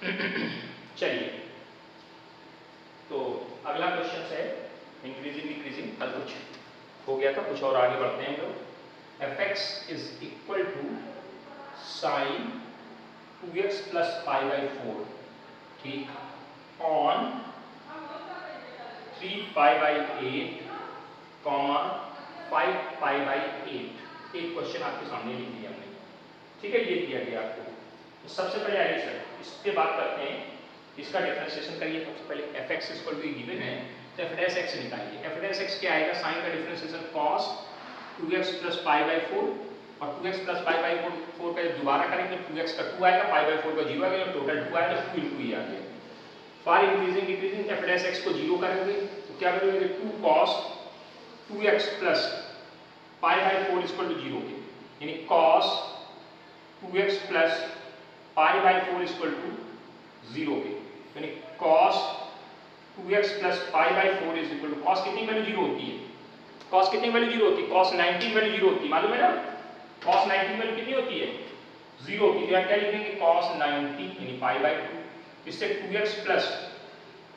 चलिए, तो अगला क्वेश्चन है इंक्रीजिंग डिक्रीजिंग। कल कुछ हो गया था, कुछ और आगे बढ़ते हैं हम लोग। F x is equal to sine 2x plus pi by 4, ठीक, on 3 pi by 8 comma 5 pi by 8। एक क्वेश्चन आपके सामने लिख दिया हमने, ठीक है, ये दिया गया आपको। तो सबसे पहले आइए सर इस पे बात करते हैं, इसका डिफरेंशिएशन करिए। सबसे पहले f x equal to given है तो एफ डैश एक्स निकालिए। एफ डैश एक्स क्या आएगा, साइन का differentiation cos 2x plus pi by 4, और 2x प्लस पाई बाई 4 का दोबारा करेंगे तो 2x का 2 आएगा, पाई बाई 4 का 0 आएगा, टोटल 2 आएगा, 2 into ही आ गया। For increasing decreasing f dash x को 0 करेंगे तो क्या करेंगे, 2 cos 2x plus pi by 4 equal to 0 के, यानी cos 2x plus pi by 4 equal to 0 के, यानी cos 2x plus pi by 4 is equal to, cos कितनी वैल्यू 0 होती है, cos कितनी वैल्यू 0 होती है, cos 19 वैल्यू 0 होती है, मालूम है ना, cos 19 वैल्यू कितनी होती है, 0 होती है। तो यहाँ क्या लिखेंगे, cos 90 यानी पाई बाई 2, इससे 2x plus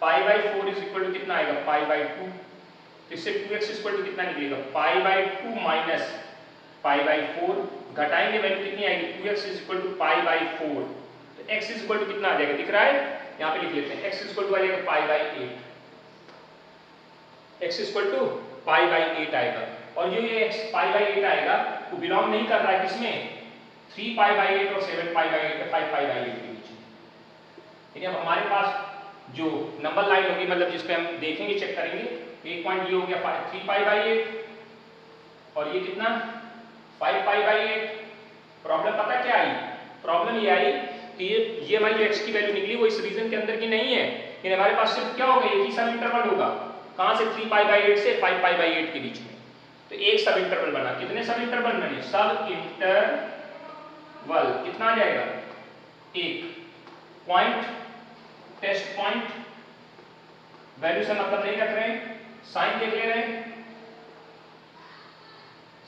pi by 4 is equal to कितना आएगा, पाई बाई 2, इससे 2x इक्वल टू कितना निकलेगा, pi by 2 minus pi by 4, घटाएंगे वैल्यू कितनी आएगी, 2x is equal to pi by 4, तो x इज इक्वल टू कितना आ जाएगा, दिख रहा है, यहाँ पे लिख लेते हैं, x इज इक्वल टू आ जाएगा pi by 8, x is equal to pi by 8 आएगा। और जो ये x पाई बाई 8 आएगा वो बिलोंग नहीं कर रहा है किसमें, 3 पाई बाई 8 और 7 पाई बाई 8 5 पाई बाई 8 के बीच में। यानी अब हमारे पास जो नंबर लाइन होगी, मतलब जिस पे हम देखेंगे चेक करेंगे, एक पॉइंट ये हो गया 3 पाई बाई 8 और ये कितना 5 पाई बाई 8। प्रॉब्लम पता क्या आई, प्रॉब्लम ये आई कि ये हमारी जो x की वैल्यू निकली वो इस रीजन के अंदर की नहीं है, यानी हमारे पास सिर्फ क्या होगा, एक ही सब इंटरवल होगा, कहां से 3 पाई बाई 8 से 5 पाई बाई 8 के बीच में। तो एक सब इंटरवल बना, कितने सब इंटरवल बने, सब इंटरवल कितना आ जाएगा, एक पॉइंट, टेस्ट पॉइंट, वैल्यू से मतलब नहीं रख रहे हैं, साइन देख ले रहे हैं,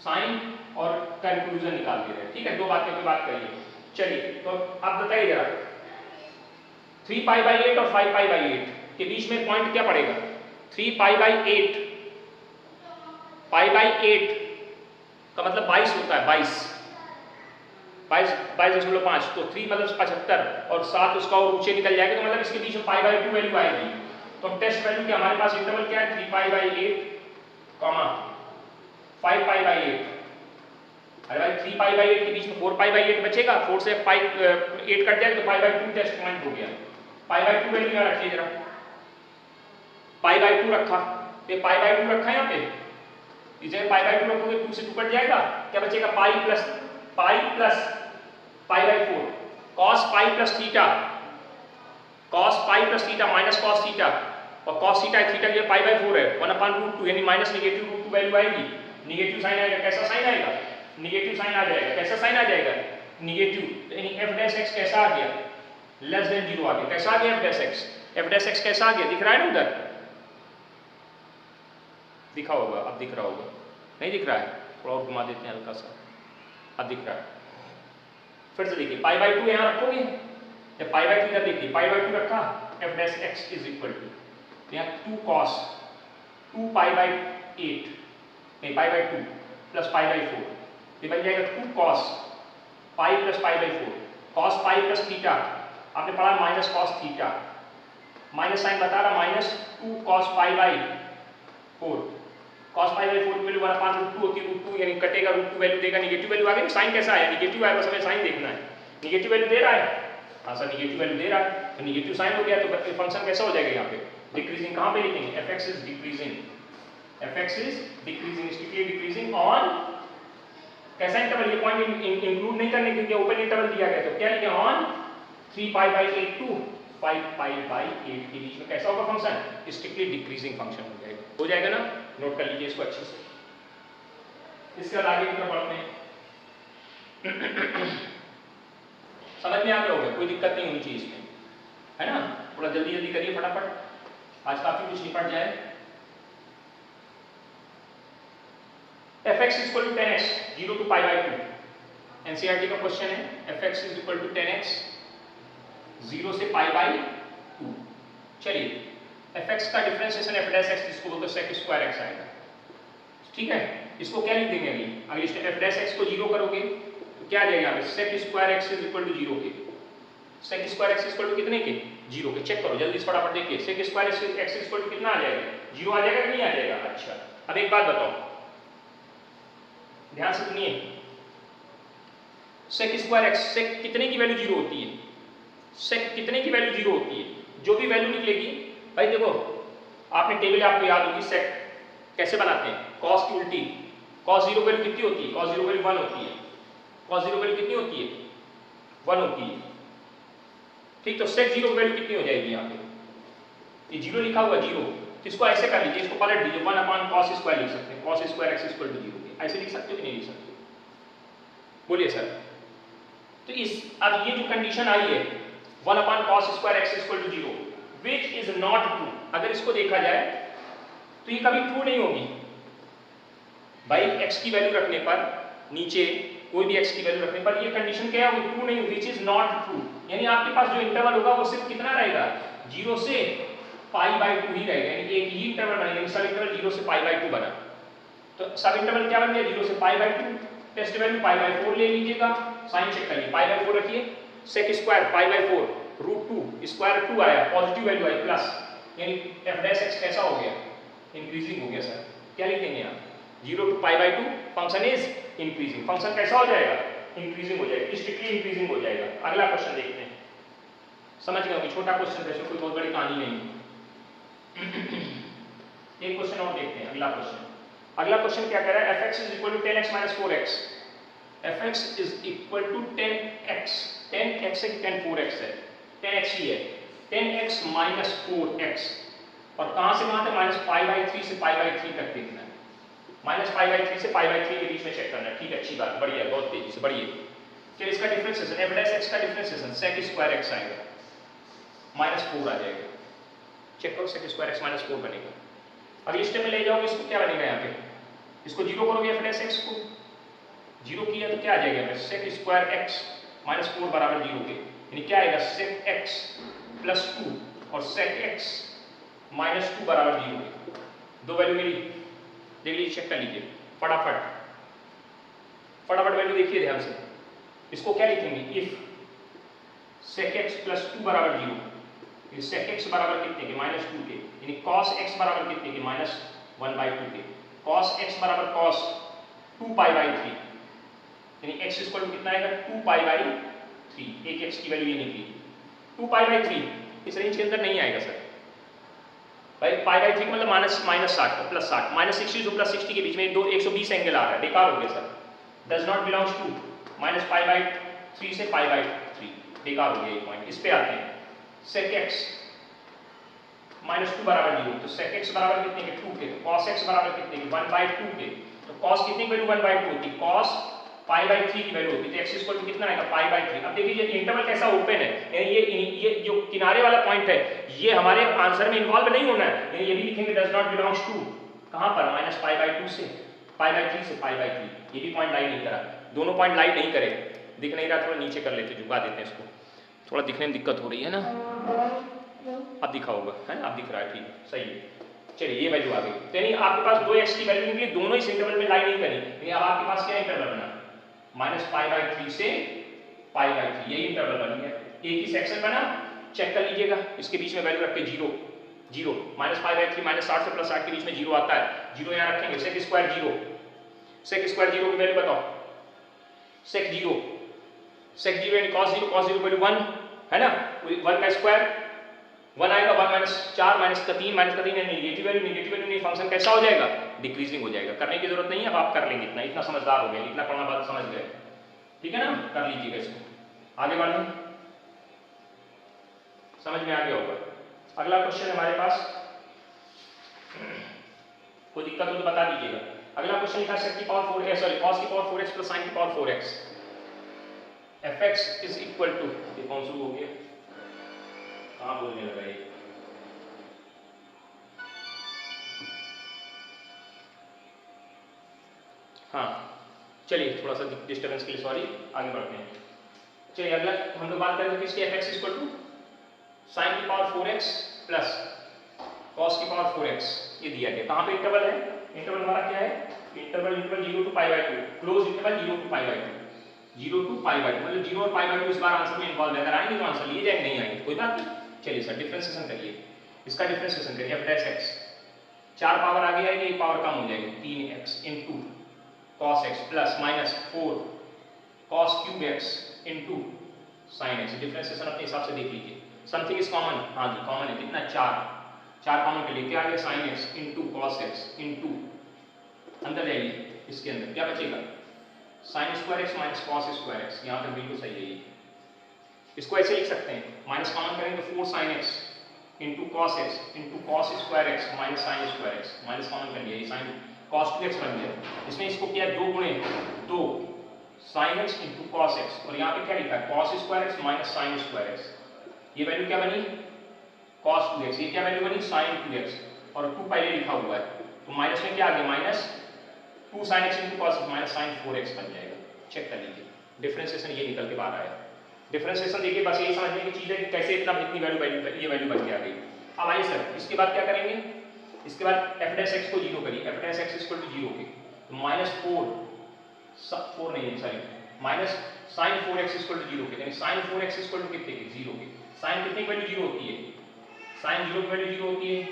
साइन और कंक्लूजन निकाल दे रहे हैं, ठीक है, दो बातें पे बात करिए। चलिए तो आप बताइए जरा, 3 पाई बाई 8 और 5 पाई बाई 8 के बीच में पॉइंट क्या पड़ेगा, 3 पाई बाई 8, पाई बाई 8 का मतलब 22 होता है, 22.5, तो 3 मतलब 75 और 7 उसका और ऊंचे निकल जाएगा, तो मतलब इसके बीच में पाई बाई 2 वैल्यू आएगी। तो टेस्ट वैल्यू क्या, हमारे पास इंटरवल क्या है, 3 pi by 8 comma 5 pi by 8। अरे भाई 3 पाई बाई 8 के बीच में 4 पाई बाई 8 बचेगा, 4 से 8 कट जाएगा तो पाई बाई 2 टेस्ट पॉइंट हो गया। पाई बाई 2 वैल्यू यहाँ रखिए जरा, पाई बाई 2 रखा, ये पाई बाई 2 रखा है यहाँ पे, इस जगह पाई बाई 2 रखोगे 2 से 2 कट जाएगा, क्या बचेगा, पाई plus pi by 4, cos pi plus theta, cos pi plus theta minus cos theta, और cos थीटा थीटा के पाई बाई 4 है, 1/√2 यानी माइनस नेगेटिव रूट 2 वैल्यू आएगी, नेगेटिव साइन आएगा, कैसा साइन आएगा, नेगेटिव साइन आ जाएगा, कैसा साइन आ जाएगा, नेगेटिव, यानी f डैश x कैसा आ गया, लेस देन 0 आ गया, कैसा आ गया f dash x, f dash x कैसा आ गया, दिख रहा है ना उधर, दिखा होगा, अब दिख रहा होगा, नहीं दिख रहा है, थोड़ा और घुमा देते हैं हल्का सा, अब दिख रहा है, फिर से देखिए, पाई बाई 2 यहाँ रखोगे, या पाई बाई 2 इधर देखिए, पाई बाई 2 रखा, f dash x is equal to, यहाँ 2 cos 2 पाई बाई 8, नहीं pi by 2 plus pi by 4, ये बन जाएगा 2 cos pi plus pi by 4, cos pi plus theta, आपने पढ़ा minus cos theta, minus sine बता रहा, minus 2 cos pi by 4, cos pi by 4 की वैल्यू 1/√2 होती है, √2 यानी कटेगा, √2 वैल्यू देगा, नेगेटिव वैल्यू आ गई, साइन कैसा आया, नेगेटिव आया, बस हमें साइन देखना है, नेगेटिव वैल्यू दे रहा है, हाँ सर नेगेटिव वैल्यू दे रहा है, तो नेगेटिव साइन हो गया, तो फंक्शन कैसा हो जाएगा यहाँ पे, डिक्रीजिंग, कहाँ पे लिखेंगे, F x is decreasing, F x is decreasing, strictly decreasing on कैसा इंटरवल, ये पॉइंट इंक्लूड नहीं करने क्योंकि ओपन इंटरवल दिया गया, तो क्या लिखे, on 3 pi by 8 to 5 pi by 8 के बीच में कैसा होगा फंक्शन, स्ट्रिक्टली डिक्रीजिंग फंक्शन हो जाएगा ना, नोट कर लीजिए इसको अच्छे से। इसके बाद आगे की तरफ बढ़ते हैं। समझ में आ गया होगा, कोई दिक्कत नहीं होनी चाहिए इसमें, है ना, थोड़ा जल्दी जल्दी करिए फटाफट, आज काफी कुछ निपट जाए। F x is equal to 10x 0 to pi by 2, NCERT का क्वेश्चन है, f x is equal to 10x 0 से पाई बाई 2। चलिए एफ एक्स का डिफरेंशिएशन एफ डैश एक्स जिसको बोलते हैं सेक स्क्वायर एक्स आएगा, ठीक है। इसको क्या लिख देंगे अगली अगली स्टेप, एफ डैश एक्स को 0 करोगे तो क्या आ जाएगा यहाँ पे sec square x is equal to 0 के, sec square x equal to कितने के 0 के। चेक करो जल्दी से फटाफट देखिए, sec square x equal to कितना आ जाएगा 0 आ जाएगा कि नहीं आ जाएगा। अच्छा अब एक बात बताओ, ध्यान से सुनिए, सेक स्क्वायर एक्स सेक कितने की वैल्यू 0 होती है, सेक कितने की वैल्यू 0 होती है, जो भी वैल्यू निकलेगी भाई देखो आपने टेबल आपको याद होगी सेक कैसे बनाते हैं, कॉस की उल्टी, कॉस 0 वैल्यू कितनी होती है, कॉस 0 वैल्यू 1 होती है, कॉस 0 वैल्यू कितनी होती है 1 होती है, ठीक। तो सेक 0 वैल्यू कितनी हो जाएगी यहाँ पे, ये 0 लिखा हुआ 0, तो इसको ऐसे कर लीजिए, इसको पलट दीजिए 1 अपॉन कॉस स्क्वायर लिख सकते हैं, cos square x equal to 0, ऐसे लिख सकते हो कि नहीं लिख सकते, बोलिए सर। तो इस अब ये जो कंडीशन आई है 1 upon cos square x equal to 0 which is not true, अगर इसको देखा जाए तो ये कभी ट्रू नहीं होगी भाई, x की वैल्यू रखने पर नीचे कोई भी x की वैल्यू रखने पर ये कंडीशन क्या होगी ट्रू नहीं, विच इज नॉट ट्रू, यानी आपके पास जो इंटरवल होगा वो सिर्फ कितना रहेगा 0 से पाई बाई 2 ही रहेगा, यानी एक ही इंटरवल बनेगा, सब इंटरवल 0 से पाई बाई 2 बना, तो सब इंटरवल क्या बन गया 0 से pi by 2, test value pi by 4 ले लीजिएगा, साइन चेक करिए पाई बाई 4 रखिए, sec square pi by 4 root 2 square 2 आया, पॉजिटिव वैल्यू आई प्लस, यानी एफ डैश एक्स कैसा हो गया इंक्रीजिंग हो गया। सर क्या लिखेंगे आप 0 to pi by 2 function is increasing, function कैसा हो जाएगा इंक्रीजिंग हो जाएगा, स्ट्रिक्टली इंक्रीजिंग हो जाएगा। अगला क्वेश्चन देखते हैं, समझ गए होंगे छोटा क्वेश्चन है, कोई बहुत बड़ी कहानी नहीं एक क्वेश्चन और देखते हैं, अगला क्वेश्चन, अगला क्वेश्चन क्या कह रहा है, fx is equal to 10x minus 4x, fx is equal to 10x, 10x है कि 4x है, 10x ही है, 10x माइनस 4x, और कहां से कहां तक माइनस पाई बाई 3 से पाई बाई 3 तक देखना है, माइनस पाई बाई 3 से पाई बाई 3 के बीच में चेक करना है, ठीक है अच्छी बात, बढ़िया बहुत तेजी से बढ़िए। फिर इसका डिफरेंशिएशन f डैश x का डिफरेंशिएशन sec स्क्वायर x आएगा माइनस 4 आ जाएगा, चेक करो sec स्क्वायर x माइनस 4 बनेगा। अगली स्टेप में ले जाओगे इसको क्या बनेगा यहाँ पे, इसको 0 करोगे f डैश x को 0 किया तो क्या आ जाएगा यहाँ पे sec स्क्वायर x माइनस 4 बराबर 0 के, यानी क्या आएगा sec x प्लस 2 और sec x माइनस 2 बराबर 0 के, दो वैल्यू मिली, देख लीजिए चेक कर लीजिए फटाफट फटाफट वैल्यू देखिए ध्यान से, इसको क्या लिखेंगे इफ sec x प्लस 2 बराबर 0, sec x बराबर कितने के माइनस 2 के, यानी cos x बराबर कितने के माइनस 1/2 के, cos x बराबर cos 2 पाई बाई 3, यानी x इक्वल टू कितना आएगा 2 पाई बाई 3, एक x की वैल्यू ये निकली 2 पाई बाई 3, इस रेंज के अंदर नहीं आएगा सर भाई, पाई बाई 3 मतलब माइनस 60 प्लस 60, माइनस 60 तो प्लस 60 के बीच में 120 एंगल आ रहा है, बेकार हो गया sir, does not belongs to minus pi by 3 से पाई बाई 3, बेकार हो गया ये पॉइंट। इस पे आते हैं sec x माइनस 2 बराबर 0, तो sec x बराबर कितने के 2 के, तो cos x बराबर कितने के 1/2 के, तो cos कितनी वैल्यू 1/2 होती है, cos पाई बाई 3 की वैल्यू होती है, तो x इक्वल टू कितना आएगा पाई बाई 3। अब देखिए ये इंटरवल कैसा ओपन है, यानी ये जो किनारे वाला पॉइंट है ये हमारे आंसर में इन्वॉल्व नहीं होना है, यानी ये भी लिखेंगे डज नॉट बिलोंग्स टू कहां पर माइनस पाई बाई 2 से पाई बाई 3 से पाई बाई 3, ये भी पॉइंट लाइट नहीं करा, दोनों पॉइंट लाइट नहीं करे, दिख नहीं रहा, थोड़ा नीचे कर लेते, झुका देते हैं इसको, थोड़ा दिखने में दिक्कत हो रही है ना, अब दिखा होगा है ना, अब दिख रहा है ठीक सही है। चलिए ये वैल्यू आ गई, तो यानी आपके पास दो x की वैल्यू निकली, दोनों इस इंटरवल में लाइन नहीं करी, यानी अब आपके पास क्या इंटरवल बना माइनस पाई बाई 3 से पाई बाई 3, यही इंटरवल बन गया, एक ही सेक्शन बना, चेक कर लीजिएगा, इसके बीच में वैल्यू रख के 0 0 माइनस पाई बाई 3 माइनस 60 से प्लस 60 के बीच में 0 आता है, 0 यहाँ रखेंगे, सेक स्क्वायर 0, सेक स्क्वायर 0 की वैल्यू बताओ, सेक 0 यानी cos 0 वैल्यू 1 है ना, 1 का स्क्वायर 1 आएगा, 1 माइनस 4 माइनस का 3 यानी नेगेटिव वैल्यू नहीं, फंक्शन कैसा हो जाएगा डिक्रीजिंग हो जाएगा, करने की जरूरत नहीं है, अब आप कर लेंगे, इतना समझदार हो गए, इतना पढ़ना बात समझ गए, ठीक है ना, कर लीजिएगा इसको, आगे बढ़ें, समझ में आ गया होगा। अगला क्वेश्चन हमारे पास, कोई दिक्कत हो तो बता दीजिएगा। अगला क्वेश्चन लिखा sec की पावर 4 सॉरी cos की पावर 4x प्लस sin की power 4x, fx is equal to, ये कौन सा हो गया, कहां बोलने लगा ये, हाँ चलिए थोड़ा सा डिस्टर्बेंस के लिए सॉरी, आगे बढ़ते हैं। चलिए अगला हम लोग बात करेंगे किसके, fx इक्वल टू साइन की पावर 4x प्लस कॉस की पावर 4x, ये दिया गया। कहाँ पे इंटरवल है? इंटरवल हमारा क्या है? Interval 0 to π/2, close interval 0 to π/2, 0 to π/2, मतलब 0 और π/2 इस बार आंसर में इन्वॉल्व है। अगर आएंगे तो आंसर लिए जाएंगे, नहीं आएंगे कोई बात नहीं। चलिए सर डिफरेंशिएशन करिए, इसका डिफरेंशिएशन करिए। f डैश x 4 पावर आगे आएगी, एक पावर कम हो जाएगी, 3x into cos x plus minus 4 cos cube x into sin x। Differentiation अपने हिसाब से देख लीजिए। समथिंग इज कॉमन, हाँ जी कॉमन है, कितना 4 कॉमन के लिए क्या आ गया? sin x into cos x into अंदर जाइए, इसके अंदर क्या बचेगा? sin square x minus cos square x। यहाँ तक बिल्कुल सही है ये। इसको ऐसे लिख सकते हैं, माइनस कॉमन करेंगे तो 4 sin x into cos x into cos square x minus sin square x। Minus common कर लिया, ये sin cos 2x बन गया। इसमें इसको किया 2 गुणे 2 sin x into cos x, और यहाँ पे क्या लिखा है? cos square x minus sin square x। ये वैल्यू क्या बनी? cos 2x। ये क्या वैल्यू बनी? sin 2x, और 2 पहले लिखा हुआ है, तो माइनस में क्या आ गया? Minus 2 sin x into cos x minus sin 4x बन जाएगा। चेक कर लीजिए, डिफरेंशिएशन ये निकल के बाहर आया। डिफरेंशिएशन देखिए, बस यही समझने की चीज है कि कैसे इतना इतनी वैल्यू ये वैल्यू बच के आ गई। अब आइए सर इसके बाद क्या करेंगे? इसके बाद f डैश x को 0 करिए, f dash x equal to 0 के, तो माइनस 4 नहीं है sorry, minus sin 4x equal to 0 के, यानी sin 4x इक्वल टू कितने के? 0 के। sin कितने की वैल्यू 0 होती है? sin 0 की वैल्यू 0 होती है,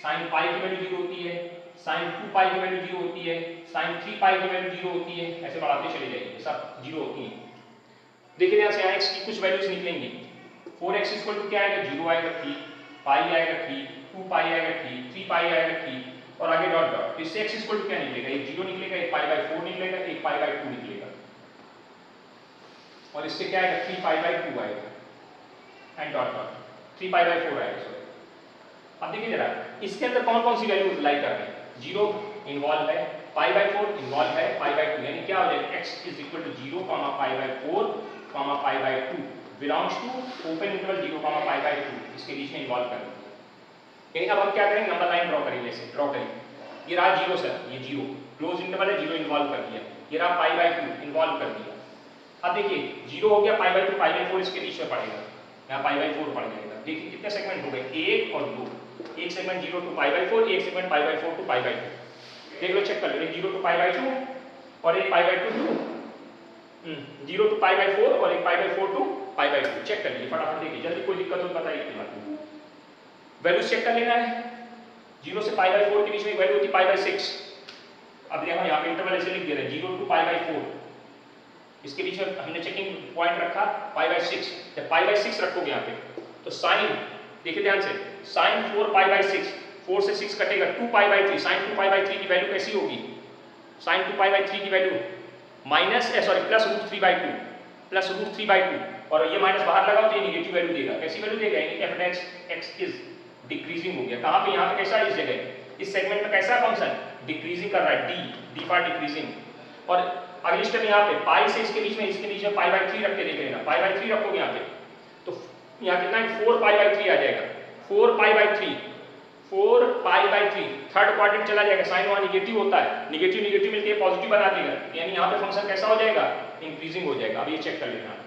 sin पाई की वैल्यू 0 होती है, sin 2 पाई की वैल्यू 0 होती है, sin 3 पाई की वैल्यू 0 होती है, ऐसे बढ़ाते चले जाइए, सब 0 होती है। देखिए यहाँ से यहाँ x की कुछ वैल्यूज निकलेंगी। 4x इक्वल टू क्या आएगा? 0 आएगा, 3 पाई आएगा, 3 2 पाई आएगा, 3 पाई आएगा, 3 और आगे डॉट डॉट। इससे x इक्वल टू क्या निकलेगा? एक 0 निकलेगा, एक π/4 निकलेगा, एक π/2 निकलेगा, और इससे क्या आएगा? 3 π/2 आएगा एंड डॉट डॉट 3 π/4 आएगा सॉरी। अब देखिए जरा इसके अंदर कौन कौन सी वैल्यू लाई कर रहे हैं? 0 इन्वॉल्व है, π/4 इन्वॉल्व है, π/2, यानी क्या हो जाएगा? x is equal to 0, π/4, π/2 belongs to open interval 0, π/2, इसके बीच में इन्वॉल्व कर दिया। यानी अब हम क्या करेंगे? नंबर लाइन ड्रॉ करेंगे, ऐसे ड्रॉ करेंगे। ये रहा 0 सर, ये 0 क्लोज इंटरवल है, 0 इन्वॉल्व कर दिया। ये रहा π/2 इन्वॉल्व कर दिया। अब देखिए 0 हो गया, π/2 π/4 इसके बीच में पड़ेगा, यहाँ π/4 पड़ जाएगा। देखिए कितने सेगमेंट हो गए? 1 और 2, एक सेगमेंट 0 टू π/4, एक सेगमेंट π/4 टू π/2। देख लो, चेक कर लो, एक 0 टू π/2 और एक π/2 टू 0 टू π/4 और एक π/4 टू π/2। चेक कर लीजिए फटाफट, देखिए जल्दी, कोई दिक्कत हो तो बताइए। वैल्यूज चेक कर लेना है। 0 से π/4 के बीच में वैल्यू होती π/6। अब देखो यहाँ पे इंटरवल ऐसे लिख दिया है 0 टू π/4, इसके बीच में हमने चेकिंग पॉइंट रखा π/6। जब π/6 रखोगे यहाँ पे तो साइन, देखिए ध्यान से, साइन 4 π/6, 4 से 6 कटेगा 2 π/3, साइन 2 π/3 की वैल्यू कैसी होगी? साइन 2 π/3 की वैल्यू माइनस प्लस √3/2, प्लस √3/2, और ये माइनस बाहर लगाओ तो ये नेगेटिव वैल्यू देगा। कैसी वैल्यू देगा? यानी f dash x is decreasing हो गया। कहाँ पे? यहाँ पे कैसा है? इस जगह, इस सेगमेंट में कैसा फंक्शन? डिक्रीजिंग कर रहा है, d फॉर डिक्रीजिंग। और अगली स्टेप यहाँ पे पाई से इसके बीच में π/3 रख के देख लेना, π/3 रखोगे यहाँ पे तो यहाँ कितना है? 4 π/3 आ जाएगा, 4 π/3, 4 π/3। थर्ड क्वाड्रेंट चला जाएगा, साइन वहाँ निगेटिव होता है, नेगेटिव नेगेटिव मिलकर पॉजिटिव बना देगा, यानी यहाँ पे फंक्शन कैसा हो जाएगा? इंक्रीजिंग हो जाएगा। अब ये चेक कर लेना,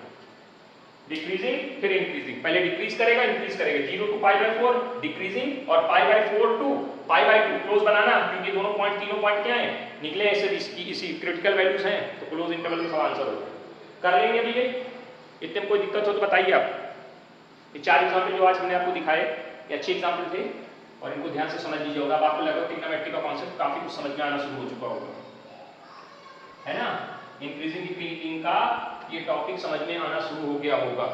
डिक्रीजिंग फिर इंक्रीजिंग, पहले डिक्रीज करेगा, इंक्रीज करेगा, 0 टू π/4 डिक्रीजिंग और π/4 टू π/2 क्लोज बनाना, क्योंकि दोनों पॉइंट, तीनों पॉइंट क्या है? निकले ऐसे, इसकी इसी क्रिटिकल वैल्यूज हैं, तो क्लोज इंटरवल में सब आंसर होगा। कर लेंगे अभी ये, इतने में कोई दिक्कत हो तो बताइए आप। ये 4 एग्जाम्पल जो आज हमने आपको दिखाए ये अच्छे एग्जाम्पल थे, और इनको ध्यान से समझ लीजिए होगा। अब आपको लगभग ट्रिग्नोमेट्री का कॉन्सेप्ट काफी कुछ समझ में आना शुरू हो चुका होगा, है ना? इंक्रीजिंग डिक्रीजिंग का ये टॉपिक समझ में आना शुरू हो गया होगा।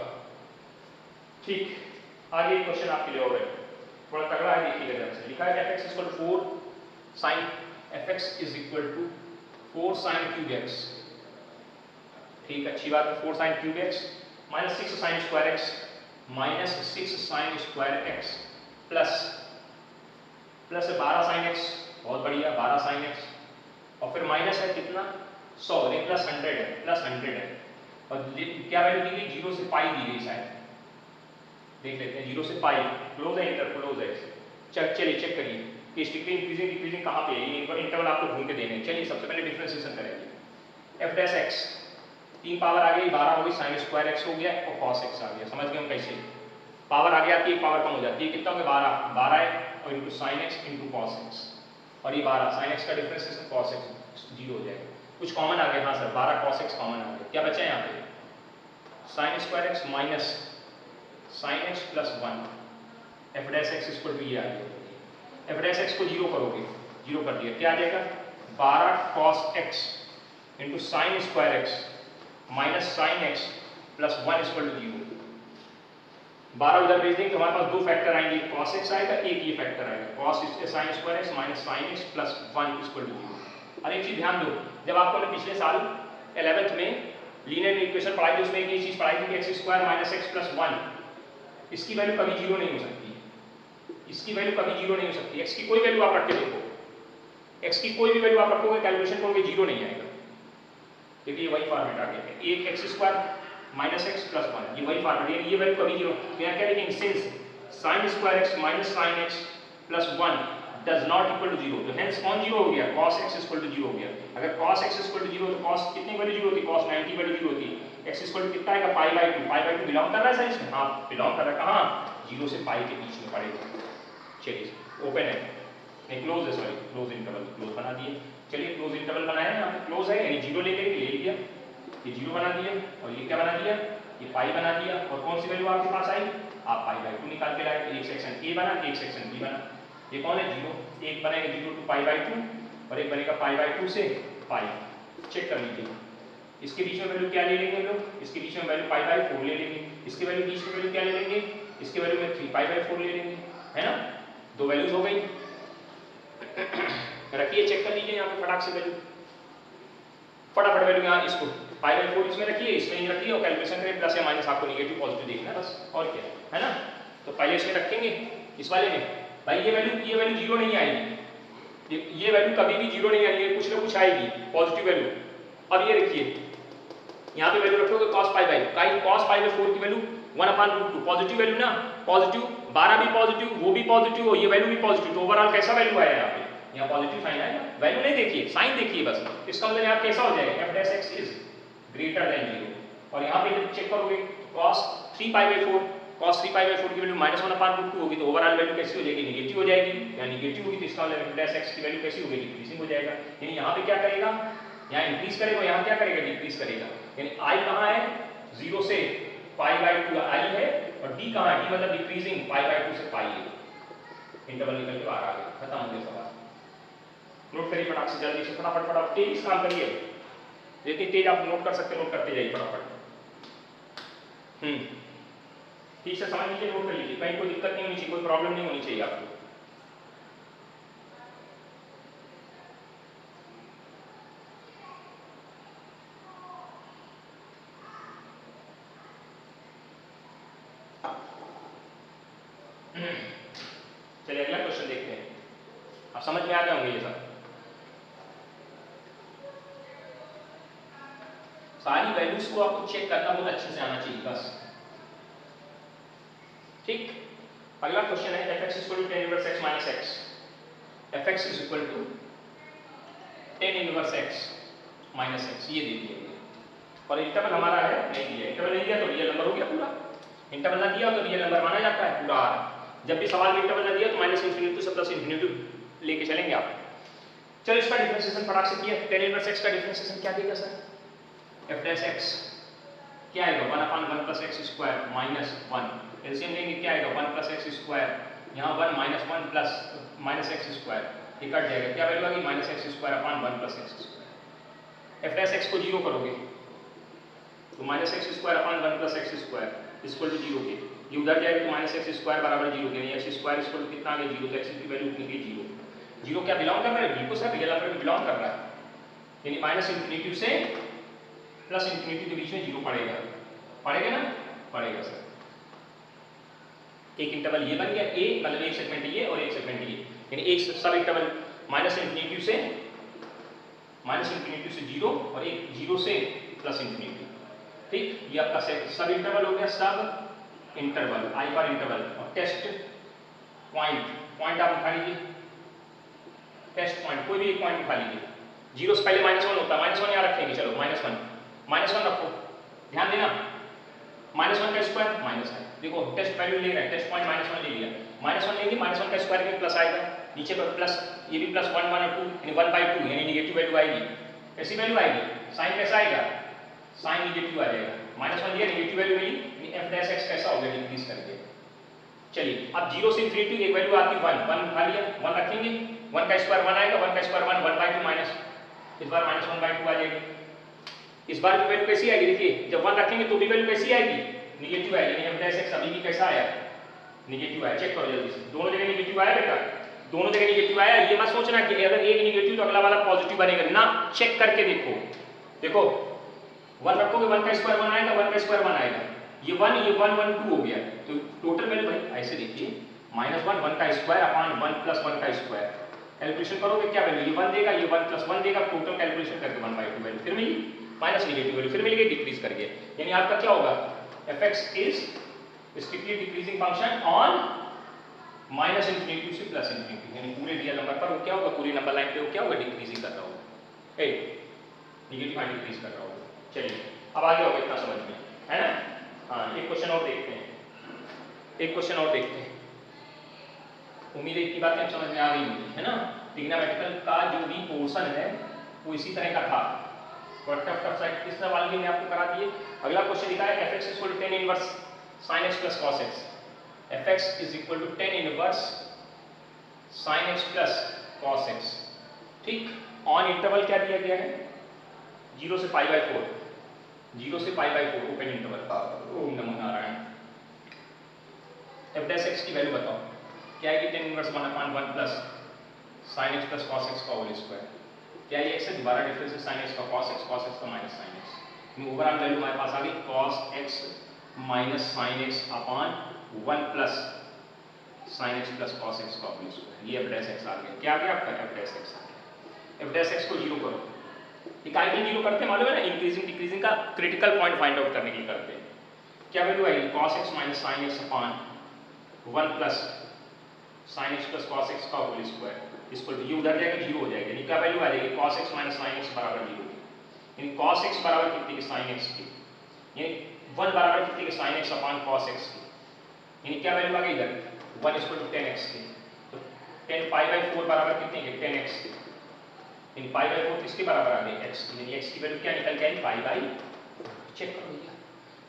ठीक, आगे एक क्वेश्चन आपके लिए और है, थोड़ा तगड़ा है, देखिएगा ध्यान से। लिखा है f(x) = 4 sin f(x) = 4 sin cube x। ठीक, अच्छी बात है। 4 sin cube x minus 6 sin square x minus 6 sin square x plus 12 sin x, बहुत बढ़िया, 12 sin x, और फिर माइनस है कितना? 100, प्लस 100 है, प्लस 100 है, और क्या वैल्यू दी गई? 0 से पाई दी गई शायद, देख लेते हैं। 0 से पाई क्लोज है, इंटर क्लोज है। चलिए चेक करिए कि इंक्रीजिंग डिक्रीजिंग कहाँ पे है। ये इंटरवल आपको ढूंढ के देने हैं। चलिए सबसे पहले डिफरेंशिएशन करेंगे। f डैश x 3 पावर आ गई, 12 हो गई, sin स्क्वायर x हो गया और cos x आ गया। समझ गए हम कैसे? पावर आगे आती है, पावर कम हो जाती है, कितना हो गया 12 है, और into sine X into cos X, और ये 12 साइन एक्स का डिफरेंस कॉस एक्स 0 हो जाएगा। कुछ कॉमन आ गया, हाँ सर 12 कॉस एक्स कॉमन आ गया, क्या बचा है यहाँ पे sine square X minus sine X plus 1 F dash X equal to ये आ गया। एफ डैश एक्स को 0 करोगे, 0 कर दिया, क्या आ जाएगा 12 cos X into sine square X minus sine X plus 1 equal to 0। 12 उधर भेज देंगे तो हमारे पास दो फैक्टर आएंगे, cos x आएगा, एक ये फैक्टर आएगा cos sin square x minus sin x plus 1 equal to 0। और एक चीज ध्यान दो, जब आपको ने पिछले साल 11th में लीनियर इक्वेशन पढ़ाई थी, उसमें एक ये चीज पढ़ाई थी कि x square minus x plus 1, इसकी वैल्यू कभी 0 नहीं हो सकती, इसकी वैल्यू कभी 0 नहीं हो सकती। x की कोई वैल्यू आप रख के देखो, x की कोई भी वैल्यू आप रखोगे कैलकुलेशन करोगे 0 नहीं आएगा, क्योंकि ये वही फॉर्मेट आ गया है, एक x square minus x plus 1, ये वही फॉर्मेट है, ये वैल्यू कभी 0। तो यहाँ क्या लिखेंगे since sine square X minus sine X plus 1 does not equal to 0, तो हेंस कौन 0 हो गया cos x इक्वल टू 0 हो गया। अगर cos x इक्वल टू 0 तो cos कितनी वैल्यू 0 होती, cos 90 वैल्यू 0 होती, x इक्वल टू कितना आएगा पाई/2 बिलोंग कर रहा है सर इसमें, हाँ बिलोंग कर रहा है, कहाँ 0 से पाई के बीच में पड़ेगा। चलिए ओपन है नहीं क्लोज है, सॉरी क्लोज इंटरवल, क्लोज बना दिए। चलिए क्लोज इंटरवल बनाया है, यहाँ पे क्लोज है यानी 0 ले लिया, ये 0 बना दिया, और ये क्या बना दिया, ये पाई बना दिया, और कौन सी वैल्यू आपके पास आई, आप पाई/2 निकाल के लाए, एक सेक्शन ए बना, एक सेक्शन बी बना। ये कौन है 0, एक बनेगा 0 टू पाई/2 और एक बनेगा पाई/2 से पाई। चेक कर लीजिए, इसके बीच में वैल्यू क्या ले लेंगे हम लोग, इसके बीच में वैल्यू पाई/4 ले लेंगे, इसके वैल्यू बीच में वैल्यू क्या ले लेंगे, इसके वैल्यू में 3 पाई/4 ले लेंगे, है ना, दो वैल्यूज हो गई। रखिए चेक कर लीजिए यहाँ पे फटाक से वैल्यू, फटाफट वैल्यू यहाँ इसको पाई/4 इसमें रखिए, इसमें ही रखिए, और कैलकुलेशन करें प्लस या माइनस, आपको नेगेटिव पॉजिटिव देखना है बस, और क्या है ना। तो पहले इसमें रखेंगे, इस वाले में भाई ये वैल्यू 0 नहीं आएगी, ये वैल्यू कभी भी 0 नहीं आएगी, कुछ ना कुछ आएगी पॉजिटिव वैल्यू। अब ये रखिए यहाँ पे वैल्यू रखोगे cos पाई/4 की वैल्यू 1/√2 पॉजिटिव वैल्यू ना, पॉजिटिव 12 भी पॉजिटिव, वो भी पॉजिटिव हो, ये वैल्यू भी पॉजिटिव, तो ओवरऑल कैसा वैल्यू आया यहाँ पे, यहाँ पॉजिटिव साइन आएगा, वैल्यू नहीं देखिए साइन देखिए बस। इसका मतलब यहाँ कैसा हो जाएगा f dash x is greater then 0, और यहाँ पे जब चेक करोगे cos 3 पाई/4 की वैल्यू -1/√2 होगी, तो ओवरऑल वैल्यू कैसी हो जाएगी, नेगेटिव हो जाएगी, या नेगेटिव होगी तो इसका मतलब f डैश x की वैल्यू कैसी होगी, डिक्रीजिंग हो जाएगा। यानी यहाँ पे क्या करेगा, यहाँ इंक्रीज करेगा, यहाँ क्या करेगा डिक्रीज करेगा। यानी i कहाँ है 0 से पाई/2 i है, और d कहाँ है, d मतलब डिक्रीजिंग पाई/2 से पाई है, इंटरवल निकल के बाहर आ गया, खत्म हो गया सवाल। नोट करिए फटाक से, जल्दी से फटाफट तेज काम करिए, जितनी तेज आप नोट कर सकते नोट करते जाइए फटाफट। ठीक से समझ लीजिए, नोट कर लीजिए, कहीं कोई दिक्कत नहीं होनी चाहिए, कोई प्रॉब्लम नहीं होनी चाहिए आपको। चलिए अगला क्वेश्चन देखते हैं, आप समझ में आ गए होंगे ये सब। सारी वैल्यूज को आपको चेक करना बहुत अच्छे से आना चाहिए बस, ठीक। अगला क्वेश्चन है fx equal to tan inverse x minus x, fx is equal to tan inverse x minus x, ये दे दिया गया, और इंटरवल हमारा है नहीं दिया, इंटरवल नहीं दिया तो रियल नंबर हो गया पूरा, इंटरवल ना दिया तो रियल नंबर माना जाता है पूरा। जब भी सवाल में इंटरवल ना दिया तो -∞ से +∞ लेके चलेंगे आप। चलो इसका डिफरेंशिएशन फटाक से किया, tan इनवर्स x का डिफरेंशिएशन क्या देगा सर, f डैश x क्या आएगा 1/1 plus x square minus 1, LCM लेंगे क्या आएगा 1 प्लस x स्क्वायर, यहाँ 1 minus 1 plus minus x square, ये कट जाएगा, क्या वैल्यू आ गई -x square upon 1 plus x square. f dash x को 0 करोगे तो -x square upon 1 plus x square equal to 0 के, ये उधर जाएगा तो -x स्क्वायर बराबर 0 के, यानी x स्क्वायर इक्वल टू कितना आ गया 0, तो x की वैल्यू कितनी गई 0। 0 क्या बिलोंग कर रहा है, बिल्कुल सर रियल नंबर में बिलोंग कर रहा है, यानी -∞ से +∞ के बीच में 0 पड़ेगा, पड़ेगा ना, पड़ेगा सर। एक इंटरवल ये बन गया a, मतलब एक सेगमेंट ये और एक सेगमेंट ये, यानी एक सब इंटरवल -∞ से 0 और एक 0 से +∞, ठीक। ये आपका सब इंटरवल हो गया, सब इंटरवल i फॉर इंटरवल, और टेस्ट पॉइंट आप उठा लीजिए, टेस्ट पॉइंट कोई भी एक पॉइंट उठा लीजिए, 0 से पहले -1 होता है, -1 यहाँ रखेंगे, चलो -1 रखो, ध्यान देना -1 का स्क्वायर माइनस है, देखो टेस्ट वैल्यू ले रहे हैं, टेस्ट पॉइंट -1 ले लिया, -1 लेंगे, -1 का स्क्वायर में प्लस आएगा, नीचे पर प्लस, ये भी प्लस 1 1 और 2 यानी 1/2 यानी नेगेटिव वैल्यू आएगी। कैसी वैल्यू आएगी? साइन कैसा आएगा? साइन नेगेटिव आ जाएगा, -1 लिया नेगेटिव वैल्यू मिली, यानी f डैश x कैसा हो गया? डिक्रीज कर दिया। चलिए अब 0 से इंफिनिटी एक वैल्यू आती है 1 उठा लिया, 1 रखेंगे, 1 का स्क्वायर 1 आएगा, 1 का स्क्वायर 1 1/2 माइनस, इस बार -1/2 आ जाएगी। इस बार की वैल्यू कैसी आएगी? देखिए जब 1 रखेंगे तो भी वैल्यू कैसी आएगी? नेगेटिव आएगी, यानी f डैश x अभी भी कैसा आया? नेगेटिव आया। चेक करो जल्दी से, दोनों जगह नेगेटिव आया बेटा, दोनों जगह नेगेटिव आया। ये मत सोचना कि अगर एक नेगेटिव तो अगला वाला पॉजिटिव बनेगा ना, चेक करके देखो। देखो 1 रखोगे, 1 का स्क्वायर 1 आएगा, 1 का स्क्वायर 1 आएगा, ये 1 1 1 2 हो गया, तो टोटल वैल्यू भाई ऐसे देखिए -1 1 का स्क्वायर अपॉन 1 + 1 का स्क्वायर, कैलकुलेशन करोगे क्या वैल्यू? ये 1 देगा, ये 1 + 1 देगा, टोटल कैलकुलेशन करके 1/2 वैल्यू फिर मिली, माइनस नेगेटिव वैल्यू फिर मिल गई, डिक्रीज कर गया। यानी आपका क्या होगा? fx is strictly decreasing function on -∞ से +∞, यानी पूरे रियल नंबर पर वो क्या होगा? पूरी नंबर लाइन पे वो क्या होगा? डिक्रीजिंग कर रहा होगा, नेगेटिव हाँ डिक्रीज कर रहा होगा। चलिए अब आगे होगा, इतना समझ में है ना? हाँ एक क्वेश्चन और देखते हैं, एक क्वेश्चन और देखते हैं। उम्मीद है इतनी बातें समझ में आ गई होंगी, है ना? ट्रिग्नोमेट्रिकल का जो भी पोर्शन है वो इसी तरह का था, और टफ साइड किस सवाल भी मैं आपको करा दिए। अगला क्वेश्चन लिखा है fx = 10 inverse sin x + cos x, fx = 10 inverse sin x + cos x, ठीक। ऑन इंटरवल क्या दिया गया है? 0 से π/4, 0 से π/4 ओपन इंटरवल। ओम नमो नारायण। f डैश x की वैल्यू बताओ क्या है? कि 10 inverse 1/1 plus sin x + cos x का होल स्क्वायर, क्या ये x है? दोबारा डिफरेंस है sin x का cos x का minus sin x, overall value हमारे पास आ गई cos x - sin x upon 1 plus sin x + cos x का होल स्क्वायर, ये f डैश x आ गया। क्या आ गया आपका? f डैश x आ गया। f डैश x को 0 करो, इकाई 0 करते हैं मालूम है ना, इंक्रीजिंग डिक्रीजिंग का क्रिटिकल पॉइंट फाइंड आउट करने के लिए करते हैं। क्या वैल्यू आएगी? cos x - sin x upon 1 plus sin x + cos x का होल स्क्वायर, इसको ये उधर जाएगा 0 हो जाएगा, यानी क्या वैल्यू आ जाएगी? cos x - sin x बराबर 0, यानी cos x बराबर कितने की? sin x की, यानी 1 बराबर कितने की? sin x upon cos x की, यानी क्या वैल्यू आ गई इधर? 1 = 10x की, तो 10 π/4 बराबर कितने के? 10x की, यानी π/4 किसके बराबर आ गई? x की, यानी x की वैल्यू क्या निकल के आई? π/4। चेक कर लीजिए,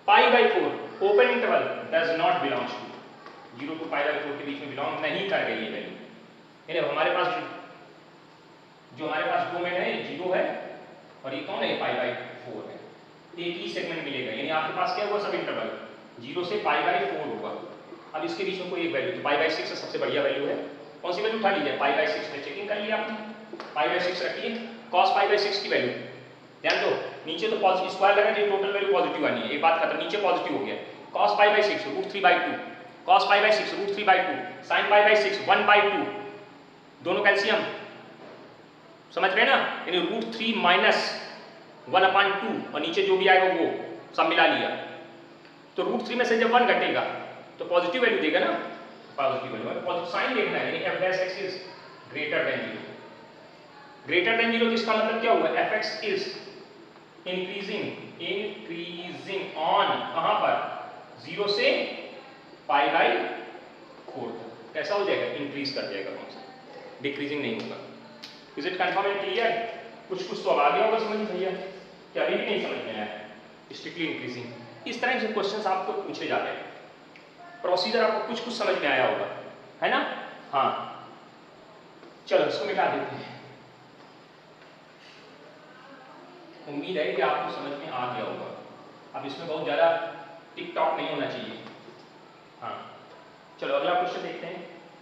π/4 open interval does not belongs to 0 to π/4 के बीच में बिलोंग नहीं कर गई ये वैल्यू, यानी हमारे पास जो हमारे पास डोमेन है 0 है, और ये कौन है? π/4 है, एक ही सेगमेंट मिलेगा, यानी आपके पास क्या हुआ? सब इंटरवल 0 से π/4 होगा। अब इसके बीच में कोई एक वैल्यू, तो π/6 है सबसे बढ़िया वैल्यू है, कौन सी वैल्यू उठा लीजिए? π/6 में चेकिंग कर लिया आपने, π/6 रखिए, cos π/6 की वैल्यू ध्यान दो, नीचे तो पॉजिटिव स्क्वायर लगा तो टोटल वैल्यू पॉजिटिव आनी है, एक बात खत्म, नीचे पॉजिटिव हो गया। cos π/6 √3/2, cos π/6 √3/2, sin π/6 1/2, दोनों कैल्शियम समझ रहे हैं ना, यानी √3 माइनस 1/2 और नीचे जो भी आएगा वो सब मिला लिया, तो √3 में से जब 1 घटेगा तो पॉजिटिव वैल्यू देगा ना, पॉजिटिव वैल्यू, पॉजिटिव साइन देखना है, यानी f dash x is greater then 0, greater than 0 इसका मतलब क्या हुआ? fx इज इंक्रीजिंग ऑन कहां पर? 0 से π/4 तक, कैसा हो जाएगा? इंक्रीज कर जाएगा फंक्शन, डिक्रीजिंग नहीं होगा। Is it confirm and clear? कुछ कुछ तो अब आ गया होगा समझ भैया, क्या अभी भी नहीं समझ में आया? स्ट्रिक्टली इंक्रीजिंग, इस तरह के क्वेश्चंस आपको पूछे जाते हैं, प्रोसीजर आपको कुछ कुछ समझ में आया होगा, है ना? हाँ चलो इसको मिटा देते हैं, उम्मीद है कि आपको समझ में आ गया होगा। अब इसमें बहुत ज़्यादा टिक टॉक नहीं होना चाहिए। हाँ चलो अगला क्वेश्चन देखते हैं,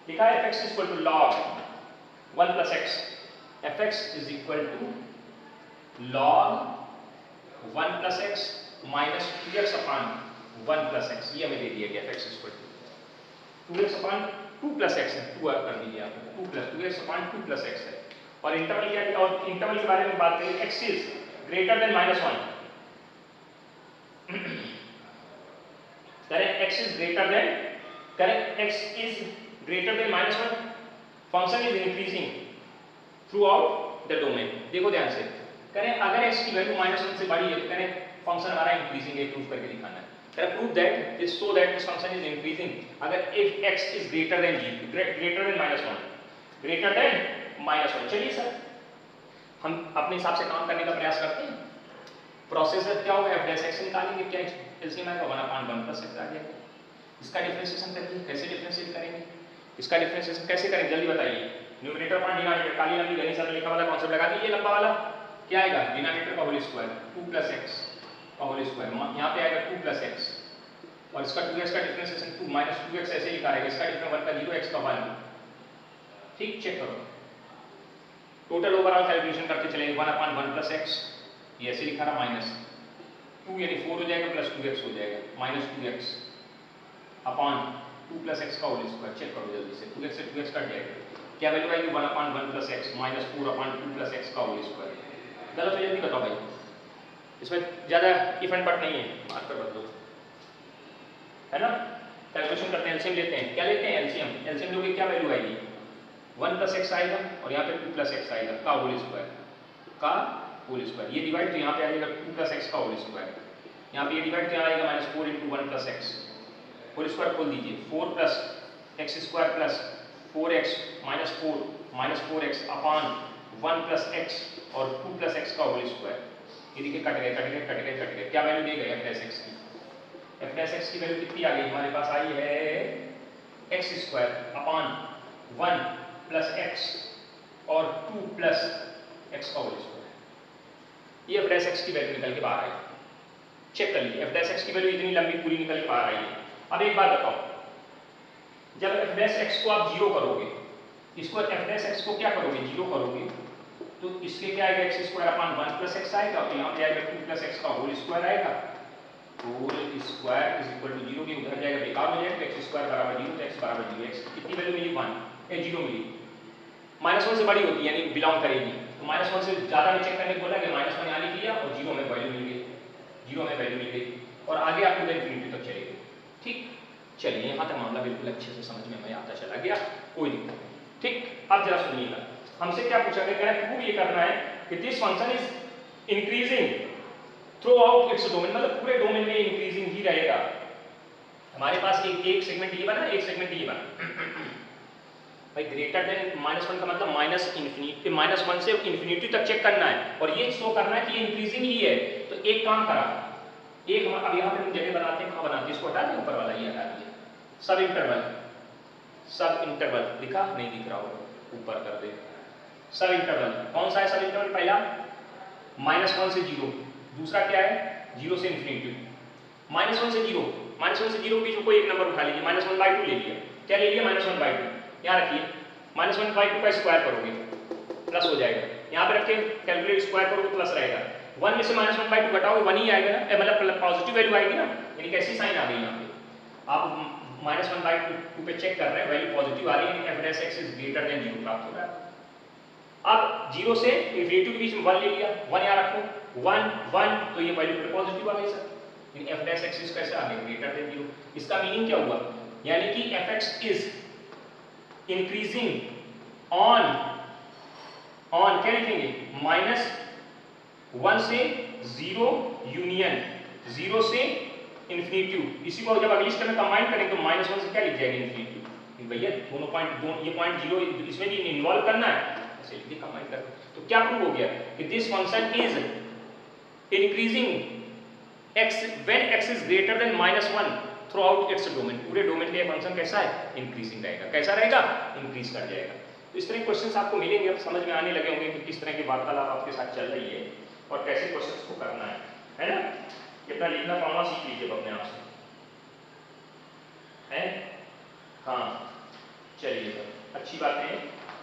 लिखा है fx = log 1 + x, fx = log 1 + x minus 2x upon 1 + x, ये हमें दे दिया गया fx = 2x upon 2 + x है, 2 कर दीजिए आप, 2 + 2x upon 2 + x है, और इंटरवल क्या है? और इंटरवल के बारे में बात करें, x इज ग्रेटर देन -1, करें x इज ग्रेटर देन, करें x is greater than -1, function is increasing through out the domain. देखो ध्यान से, करें अगर x की वैल्यू -1 से बड़ी है तो करें फंक्शन हमारा इंक्रीजिंग है, प्रूफ करके दिखाना है। Prove that this so that this function is increasing अगर if x is greater than g greater than -1 greater than -1। चलिए सर हम अपने हिसाब से काम करने का प्रयास करते हैं। प्रोसेसर क्या होगा f डैश x निकालेंगे, क्या एलसीएम आएगा 1/1 प्लस x आ जाएगा। इसका डिफरेंशिएशन करिए, कैसे डिफरेंशिएट करेंगे, इसका डिफरेंशिएशन कैसे करेंगे जल्दी बताइए। न्यूमरेटर पार्ट डिनोमिनेटर काली लंबी गणित सर लिखा वाला कॉन्सेप्ट लगा दीजिए, लंबा वाला क्या आएगा डिनोमिनेटर का होल स्क्वायर 2 प्लस x का होल स्क्वायर, यहाँ पे आएगा 2 प्लस x और इसका 2x का डिफरेंशिएशन 2 माइनस 2x ऐसे लिखा रहेगा, इसका डिफरेंस 1 का 0 x का 1। ठीक, चेक करो टोटल ओवरऑल कैलकुलेशन करते चलेंगे 1/1 प्लस x ये ऐसे लिखा रहा माइनस 2 यानी 4 हो जाएगा प्लस 2x हो जाएगा minus 2x upon 2 plus x का होल स्क्वायर। चेक करो जल्दी से 2x से 2x कट जाएगा, क्या वैल्यू आएगी 1/1 plus x minus 4/2 plus x का होल स्क्वायर। गलत हो जल्दी बताओ भाई, इसमें ज़्यादा इफ एंड बट नहीं है, मार्क कर बदलो है ना। कैलकुलेशन करते हैं, एलसीएम लेते हैं, क्या लेते हैं एलसीएम, एलसीएम लोगे क्या वैल्यू आएगी 1 प्लस x आएगा और यहाँ पे 2 प्लस x आएगा का होल स्क्वायर, ये डिवाइड तो यहाँ पे आएगा 2 प्लस x का होल स्क्वायर, यहाँ पे ये डिवाइड तो यहाँ आएगा minus 4 into 1 plus x whole square खोल दीजिए 4 plus x square plus 4x minus 4x upon 1 plus x और 2 प्लस x का होल स्क्वायर। ये देखिए कट गए, क्या वैल्यू देगा f डैश x की, f डैश x की वैल्यू कितनी आ गई हमारे पास आई है x square upon 1 plus x और 2 प्लस x का होल स्क्वायर। ये f डैश x की वैल्यू निकल के बाहर आई, चेक कर लीजिए f डैश x की वैल्यू इतनी लंबी पूरी निकल के बाहर आई है। अब एक बात बताओ, जब f डैश x को आप 0 करोगे, इसको f डैश x को क्या करोगे 0 करोगे, तो इसके क्या आएगा x square upon 1 plus x आएगा, तो यहाँ पे आएगा 2 प्लस x का होल स्क्वायर आएगा, whole square is equal to 0 के उधर जाएगा बेकार हो जाएगा, x स्क्वायर बराबर 0 तो x बराबर 0, x कितनी वैल्यू मिली 1 0 मिली, -1 से बड़ी होती है यानी बिलोंग करेगी, तो -1 से ज़्यादा में चेक करने को बोला कि -1 यहाँ लिख लिया और 0 में वैल्यू मिल गई, 0 में वैल्यू मिल गई और आगे आपको इन्फिनिटी तक चलेगी। ठीक, चलिए यहाँ तक मामला बिल्कुल अच्छे से समझ में आता चला गया, कोई दिक्कत नहीं। ठीक, अब जरा सुनिएगा, हमसे क्या पूछा गया, प्रूव ये करना है कि this function is increasing through out its domain, मतलब पूरे डोमेन में इंक्रीजिंग ही रहेगा। हमारे पास एक सेगमेंट ये बना, एक सेगमेंट ये बना भाई, ग्रेटर देन -1 का मतलब -1 से इंफिनिटी तक चेक करना है और ये शो करना है कि ये इंक्रीजिंग ही है। तो एक काम करा, एक हम अब यहाँ पे हम जगह बनाते हैं, कहाँ बनाते हैं, इसको हटा दें, ऊपर वाला ये हटा दिया, सब इंटरवल दिखा नहीं दिख रहा होगा, ऊपर कर दे सब इंटरवल। कौन सा है सब इंटरवल, पहला -1 से 0, दूसरा क्या है 0 से इंफिनिटी। -1 से 0 के बीच में कोई एक नंबर उठा लीजिए, -1/2 ले लिया, क्या ले लिया -1/2, यहाँ रखिए, -1/2 का स्क्वायर करोगे प्लस हो जाएगा, यहाँ पे रखिए कैलकुलेट स्क्वायर करोगे प्लस रहेगा, 1 में से -1/2 घटाओगे 1 ही आएगा ना, मतलब पॉजिटिव वैल्यू आएगी ना, यानी कैसी साइन आ गई यहाँ पे, आप -1/2 पे चेक कर रहे हैं वैल्यू पॉजिटिव आ रही है, f dash x is greater then 0 प्राप्त हो रहा है। अब 0 से इंफिनिटी के बीच में 1 ले लिया, 1 यहाँ रखो, 1 तो ये वैल्यू पॉजिटिव आ गई सर, यानी f डैश x इज कैसे आ गई ग्रेटर देन 0। इसका मीनिंग क्या हुआ, यानी कि fx इज इंक्रीजिंग ऑन क्या लिखेंगे -1 से 0 यूनियन 0 से इंफिनिटी, इसी को जब अगली स्टेप में कंबाइन करें तो -1 से क्या लिख जाएंगे इंफिनिटी, भैया दोनों पॉइंट ये पॉइंट 0 इसमें भी इन्वॉल्व करना है, ऐसे लिख दिया कंबाइन कर। तो क्या प्रूव हो गया कि this function is increasing x when x is greater than -1 through out its domain, पूरे डोमेन में ये फंक्शन कैसा है इंक्रीजिंग रहेगा, कैसा रहेगा इंक्रीज कर जाएगा। तो इस तरह के क्वेश्चंस आपको मिलेंगे, अब समझ में आने लगे होंगे कि किस तरह की वार्तालाप आपके साथ चल रही है और कैसे क्वेश्चंस को करना है ना। ये अपना लिखना पढ़ना सीख लीजिए अपने आप से, है हाँ। चलिए सर अच्छी बात है,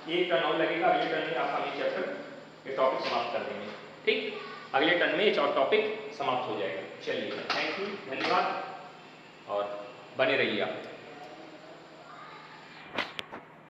एक टर्न और लगेगा, अगले टर्न में आपका ये चैप्टर ये टॉपिक समाप्त कर देंगे। ठीक, अगले टर्न में ये टॉपिक समाप्त हो जाएगा। चलिए थैंक यू, धन्यवाद और बने रहिए आप।